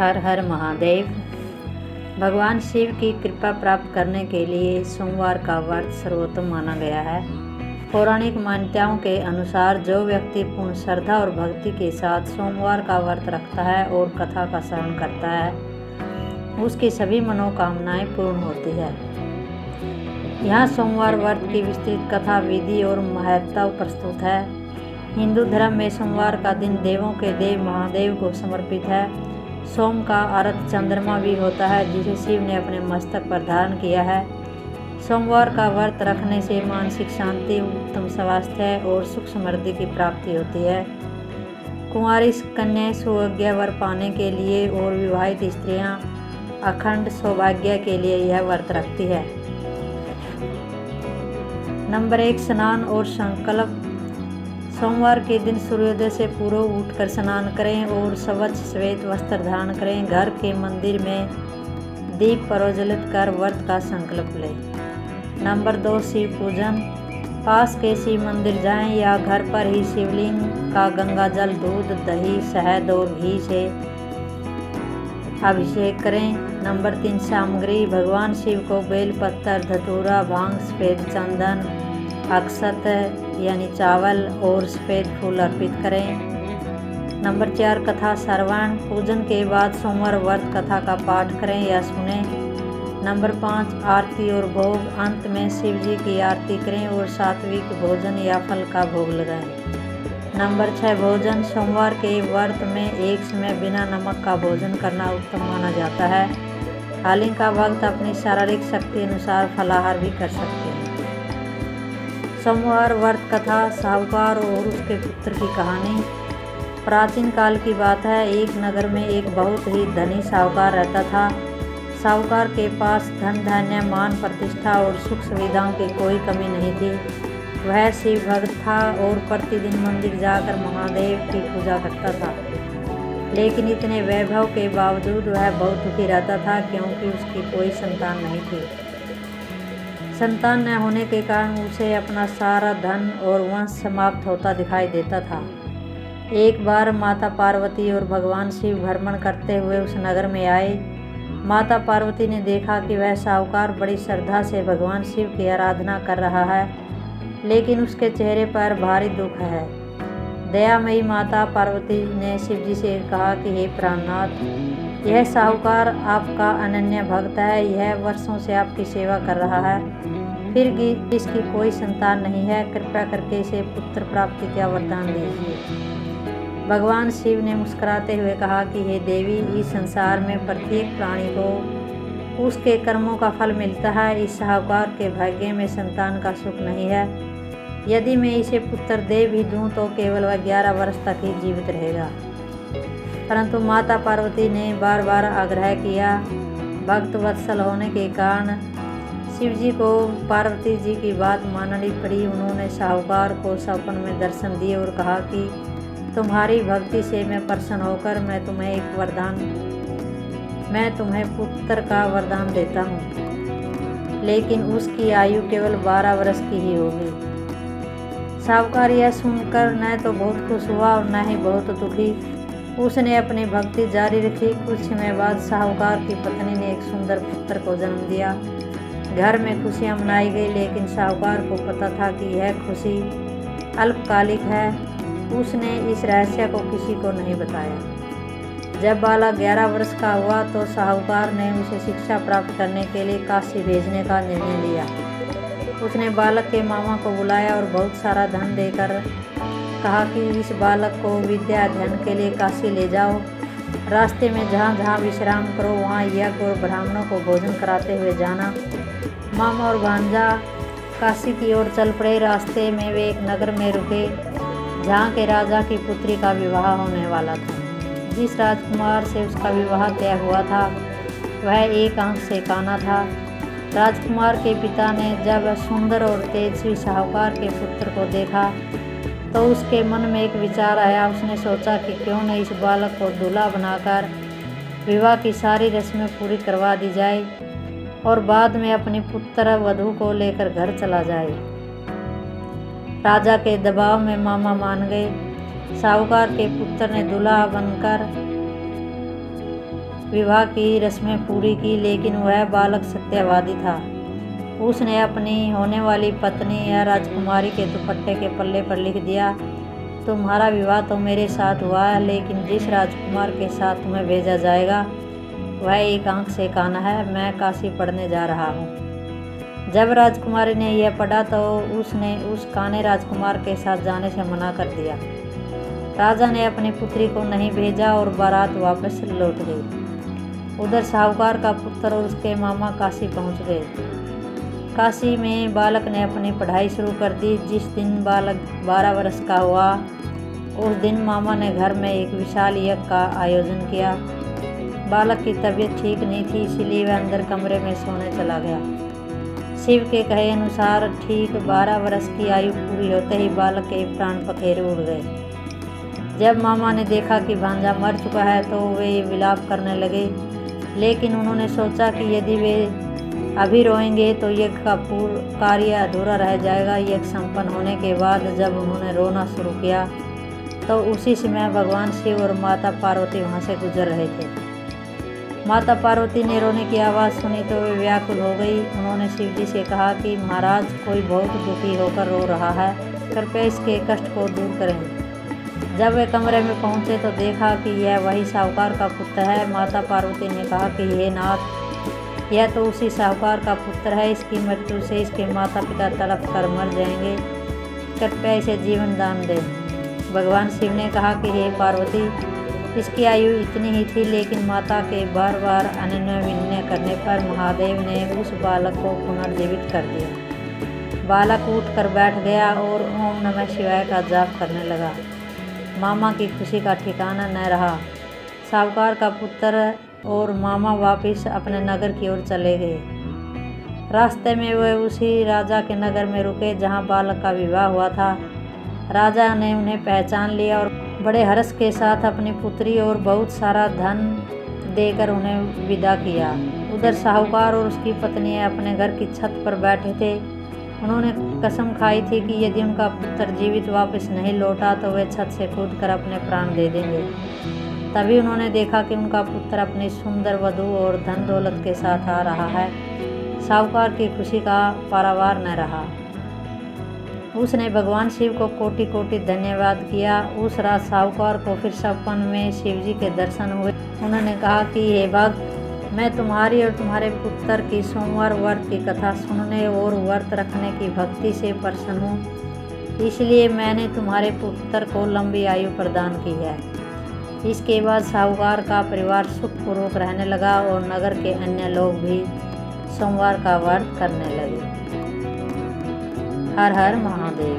हर हर महादेव। भगवान शिव की कृपा प्राप्त करने के लिए सोमवार का व्रत सर्वोत्तम माना गया है। पौराणिक मान्यताओं के अनुसार जो व्यक्ति पूर्ण श्रद्धा और भक्ति के साथ सोमवार का व्रत रखता है और कथा का श्रवण करता है, उसकी सभी मनोकामनाएं पूर्ण होती है। यहाँ सोमवार व्रत की विस्तृत कथा, विधि और महत्व प्रस्तुत है। हिंदू धर्म में सोमवार का दिन देवों के देव महादेव को समर्पित है। सोम का अर्थ चंद्रमा भी होता है, जिसे शिव ने अपने मस्तक पर धारण किया है। सोमवार का व्रत रखने से मानसिक शांति, उत्तम स्वास्थ्य और सुख समृद्धि की प्राप्ति होती है। कुंवारी कन्याएं सौभाग्य वर पाने के लिए और विवाहित स्त्रियां अखंड सौभाग्य के लिए यह व्रत रखती है। नंबर 1, स्नान और संकल्प। सोमवार के दिन सूर्योदय से पूर्व उठकर स्नान करें और स्वच्छ श्वेत वस्त्र धारण करें। घर के मंदिर में दीप प्रज्वलित कर व्रत का संकल्प लें। नंबर 2, शिव पूजन। पास के शिव मंदिर जाएं या घर पर ही शिवलिंग का गंगा जल, दूध, दही, शहद और घी से अभिषेक करें। नंबर 3, सामग्री। भगवान शिव को बेल पत्तर, धतूरा, भांग, सफेद चंदन, अक्षत यानी चावल और सफेद फूल अर्पित करें। नंबर 4, कथा श्रवण। पूजन के बाद सोमवार व्रत कथा का पाठ करें या सुनें। नंबर 5, आरती और भोग। अंत में शिव जी की आरती करें और सात्विक भोजन या फल का भोग लगाएं। नंबर 6, भोजन। सोमवार के व्रत में एक समय बिना नमक का भोजन करना उत्तम माना जाता है। हालांकि का भक्त अपनी शारीरिक शक्ति अनुसार फलाहार भी कर सकते हैं। सोमवार व्रत कथा, साहूकार और उसके पुत्र की कहानी। प्राचीन काल की बात है। एक नगर में एक बहुत ही धनी साहूकार रहता था। साहूकार के पास धन, धान्य, मान, प्रतिष्ठा और सुख सुविधाओं की कोई कमी नहीं थी। वह शिव भक्त था और प्रतिदिन मंदिर जाकर महादेव की पूजा करता था। लेकिन इतने वैभव के बावजूद वह बहुत दुखी रहता था, क्योंकि उसकी कोई संतान नहीं थी। संतान न होने के कारण उसे अपना सारा धन और वंश समाप्त होता दिखाई देता था। एक बार माता पार्वती और भगवान शिव भ्रमण करते हुए उस नगर में आए। माता पार्वती ने देखा कि वह साहूकार बड़ी श्रद्धा से भगवान शिव की आराधना कर रहा है, लेकिन उसके चेहरे पर भारी दुख है। दयामयी माता पार्वती ने शिव जी से कहा कि हे प्राणनाथ, यह साहूकार आपका अनन्य भक्त है। यह वर्षों से आपकी सेवा कर रहा है, फिर भी इसकी कोई संतान नहीं है। कृपया करके इसे पुत्र प्राप्ति का वरदान दीजिए। भगवान शिव ने मुस्कुराते हुए कहा कि हे देवी, इस संसार में प्रत्येक प्राणी को उसके कर्मों का फल मिलता है। इस साहूकार के भाग्य में संतान का सुख नहीं है। यदि मैं इसे पुत्र दे भी दूं तो केवल वह 11 वर्ष तक ही जीवित रहेगा। परंतु माता पार्वती ने बार बार आग्रह किया। भक्त वत्सल होने के कारण शिव जी को पार्वती जी की बात माननी पड़ी। उन्होंने साहूकार को सपन में दर्शन दिए और कहा कि तुम्हारी भक्ति से मैं प्रसन्न होकर मैं तुम्हें पुत्र का वरदान देता हूँ, लेकिन उसकी आयु केवल 12 वर्ष की ही होगी। साहूकार यह सुनकर न तो बहुत खुश हुआ और न ही बहुत दुखी। उसने अपनी भक्ति जारी रखी। कुछ समय बाद साहूकार की पत्नी ने एक सुंदर पुत्र को जन्म दिया। घर में खुशियां मनाई गई, लेकिन साहूकार को पता था कि यह खुशी अल्पकालिक है। उसने इस रहस्य को किसी को नहीं बताया। जब बालक 11 वर्ष का हुआ तो साहूकार ने उसे शिक्षा प्राप्त करने के लिए काशी भेजने का निर्णय लिया। उसने बालक के मामा को बुलाया और बहुत सारा धन देकर कहा कि इस बालक को विद्या अध्ययन के लिए काशी ले जाओ। रास्ते में जहाँ जहाँ विश्राम करो वहाँ यज्ञ और ब्राह्मणों को भोजन कराते हुए जाना। मामा और भांजा काशी की ओर चल पड़े। रास्ते में वे एक नगर में रुके, जहाँ के राजा की पुत्री का विवाह होने वाला था। जिस राजकुमार से उसका विवाह तय हुआ था वह एक आंख से काना था। राजकुमार के पिता ने जब सुंदर और तेजस्वी साहूकार के पुत्र को देखा तो उसके मन में एक विचार आया। उसने सोचा कि क्यों न इस बालक को दूल्हा बनाकर विवाह की सारी रस्में पूरी करवा दी जाए और बाद में अपनी पुत्र वधू को लेकर घर चला जाए। राजा के दबाव में मामा मान गए। साहूकार के पुत्र ने दूल्हा बनकर विवाह की रस्में पूरी की, लेकिन वह बालक सत्यवादी था। उसने अपनी होने वाली पत्नी या राजकुमारी के दुपट्टे के पल्ले पर लिख दिया, तुम्हारा विवाह तो मेरे साथ हुआ है, लेकिन जिस राजकुमार के साथ तुम्हें भेजा जाएगा वह एक आंख से काना है। मैं काशी पढ़ने जा रहा हूँ। जब राजकुमारी ने यह पढ़ा तो उसने उस काने राजकुमार के साथ जाने से मना कर दिया। राजा ने अपनी पुत्री को नहीं भेजा और बारात वापस लौट गई। उधर साहूकार का पुत्र और उसके मामा काशी पहुँच गए। काशी में बालक ने अपनी पढ़ाई शुरू कर दी। जिस दिन बालक 12 वर्ष का हुआ उस दिन मामा ने घर में एक विशाल यज्ञ का आयोजन किया। बालक की तबीयत ठीक नहीं थी, इसलिए वह अंदर कमरे में सोने चला गया। शिव के कहे अनुसार ठीक 12 वर्ष की आयु पूरी होते ही बालक के प्राण पखेरु उड़ गए। जब मामा ने देखा कि भांजा मर चुका है तो वे विलाप करने लगे, लेकिन उन्होंने सोचा कि यदि वे अभी रोएंगे तो यज्ञ का पूर्ण कार्य अधूरा रह जाएगा। यज्ञ संपन्न होने के बाद जब उन्होंने रोना शुरू किया तो उसी समय भगवान शिव और माता पार्वती वहाँ से गुजर रहे थे। माता पार्वती ने रोने की आवाज़ सुनी तो वे व्याकुल हो गई। उन्होंने शिव जी से कहा कि महाराज, कोई बहुत दुखी होकर रो रहा है, कृपया इसके कष्ट को दूर करें। जब वे कमरे में पहुँचे तो देखा कि यह वही साहूकार का पुत्र है। माता पार्वती ने कहा कि हे नाथ, यह तो उसी साहूकार का पुत्र है। इसकी मृत्यु से इसके माता पिता तड़प कर मर जाएंगे, कृपया इसे जीवन दान दें। भगवान शिव ने कहा कि हे पार्वती, इसकी आयु इतनी ही थी, लेकिन माता के बार बार अनन्य विनय करने पर महादेव ने उस बालक को पुनर्जीवित कर दिया। बालक उठ कर बैठ गया और ओम नमः शिवाय का जाप करने लगा। मामा की खुशी का ठिकाना न रहा। साहूकार का पुत्र और मामा वापस अपने नगर की ओर चले गए। रास्ते में वे उसी राजा के नगर में रुके जहां बालक का विवाह हुआ था। राजा ने उन्हें पहचान लिया और बड़े हर्ष के साथ अपनी पुत्री और बहुत सारा धन देकर उन्हें विदा किया। उधर साहूकार और उसकी पत्नी अपने घर की छत पर बैठे थे। उन्होंने कसम खाई थी कि यदि उनका पुत्र जीवित वापस नहीं लौटा तो वे छत से कूदकर अपने प्राण दे देंगे। तभी उन्होंने देखा कि उनका पुत्र अपनी सुंदर वधू और धन दौलत के साथ आ रहा है। साहूकार की खुशी का पारावार न रहा। उसने भगवान शिव को कोटि कोटि धन्यवाद किया। उस रात साहूकार को फिर सपन में शिव जी के दर्शन हुए। उन्होंने कहा कि हे भक्त, मैं तुम्हारी और तुम्हारे पुत्र की सोमवार व्रत की कथा सुनने और व्रत रखने की भक्ति से प्रसन्न हूँ, इसलिए मैंने तुम्हारे पुत्र को लंबी आयु प्रदान की है। इसके बाद साहूकार का परिवार सुखपूर्वक रहने लगा और नगर के अन्य लोग भी सोमवार का व्रत करने लगे। हर हर महादेव।